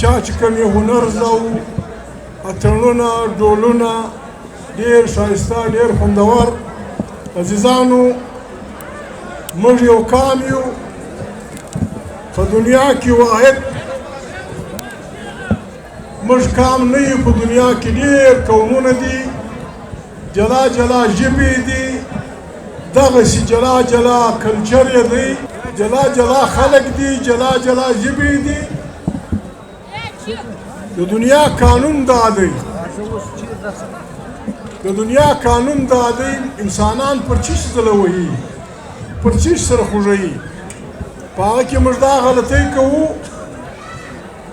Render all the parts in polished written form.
چا چې کوم یې هنر زده وو اتڼونه ډولونه ډېر ښایسته ډېر خوندور عزیزانو موږ یو قام یو په دنیا کې واحد موږ قام نه یو په دنیا کې ډېر قومونه دي جلا جلا ژبې دي دغسې جلا جلا کلچر یې دی جلا جلا خلک دي جلا جلا ژبې دي د دنیا قانون دا دی د دنیا قانون دا دی انسانان پر چی سره وهي پر چی سره خوږوي په هغه کې موږ دا غلطۍ کوو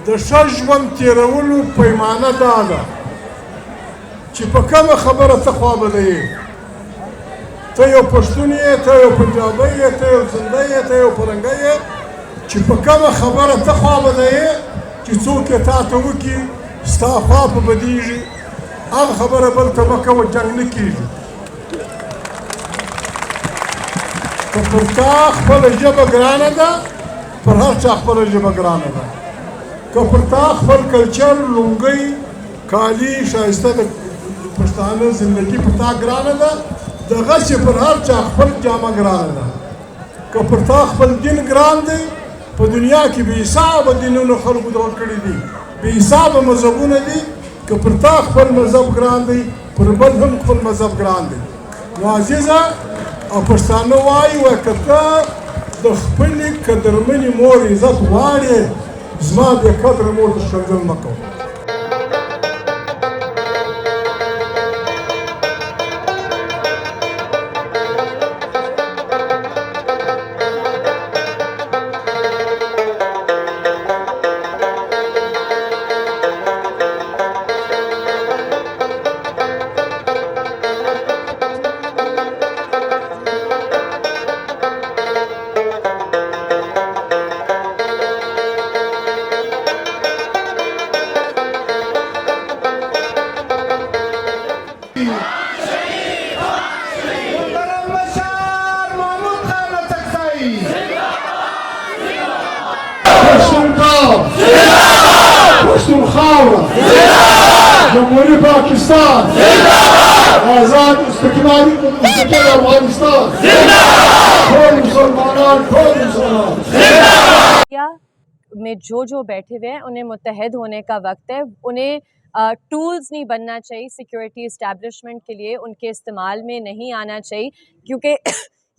د ښه ژوند تېرولو پیمانه دا ده چې په کومه خبره ته خوابده یې ته یو پښتون یې ته یو پنجابی یې ته یو زندی یې ته یو فرنګی یې چې په کومه خبره ته خوابده یې چې څوک یې تا ته وکړي ستا خوا په بدېږي هغه خبره بل ته مه کوه جنګ نه کېږي که پر تا خپله ژبه ګرانه ده پر هر چا خپله ژبه ګرانه ده که پر تا خپل کلچر لونګۍ کالي ښایسته د پښتانه زندګي پر تا ګرانه ده دغسې پر هر چا خپل جامه ګرانه ده که پر تا خپل دین ګران دی په دنیا کې بې حسابه دینونه خلکو دغه کړي دي بې حسابه مذهبونه دي که پر تا خپل مذهب ګران دی پر بل هم خپل مذهب ګران دی نو عزیزه او پښتانه وایي که ته د خپلې قدرمنې مور عزت غواړې زما بې قدره مور ته ښکنځل مه کوه پښتونخوا جمهوریت پاکستان آزاد استقلال افغانستان ټول مسلمانان में जो बैठे हुए हैं उन्हें मुत्तहद होने का वक्त है उन्हें टूल्स नहीं बनना चाहिए सिक्योरिटी इस्टेब्लिशमेंट के लिए उनके इस्तेमाल में नहीं आना चाहिए क्योंकि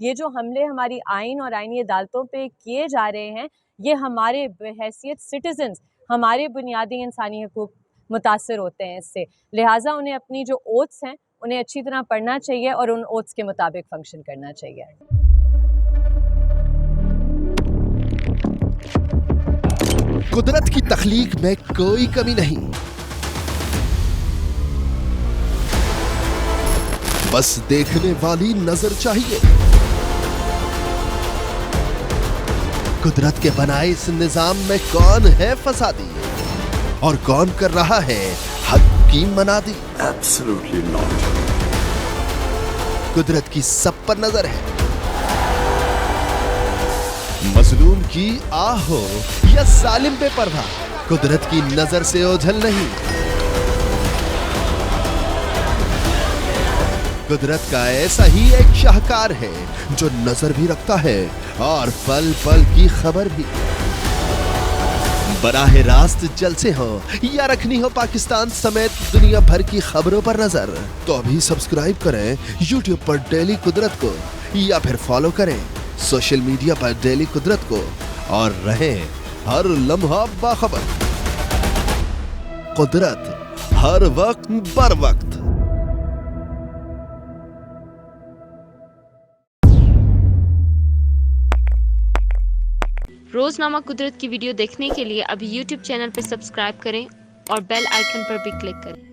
ये जो हमले हमारी आइन और आइनी अदालतों पे किए जा रहे हैं ये हमारे हैसियत सिटीजन्स हमारे बुनियादी इंसानी हकूक़ मुतासर होते हैं इससे लिहाजा उन्हें अपनी जो ओथ्स हैं उन्हें अच्छी तरह पढ़ना चाहिए और उन ओथ्स के मुताबिक फंक्शन करना चाहिए। कुदरत की तख्लीक में कोई कमी नहीं बस देखने वाली नजर चाहिए। कुदरत के बनाए इस निजाम में कौन है फसादी और कौन कर रहा है हक की मनादी? Absolutely not. कुदरत की सब पर नजर है। मजलूम की आह हो या जालिम पे परवाह, कुदरत की नजर से ओझल नहीं। कुदरत का ऐसा ही एक शाहकार है जो नजर भी रखता है और पल पल की खबर भी। बराह रास्त जलसे हो या रखनी हो पाकिस्तान समेत दुनिया भर की खबरों पर नजर तो अभी सब्सक्राइब करें YouTube पर डेली कुदरत को या फिर फॉलो करें सोशल मीडिया पर डेली कुदरत को और रहें हर लम्हा बाखबर। कुदरत हर वक्त बर वक्त। रोजनामा कुदरत की वीडियो देखने के लिए अभी YouTube चैनल पर सब्सक्राइब करें और बेल आइकन पर भी क्लिक करें।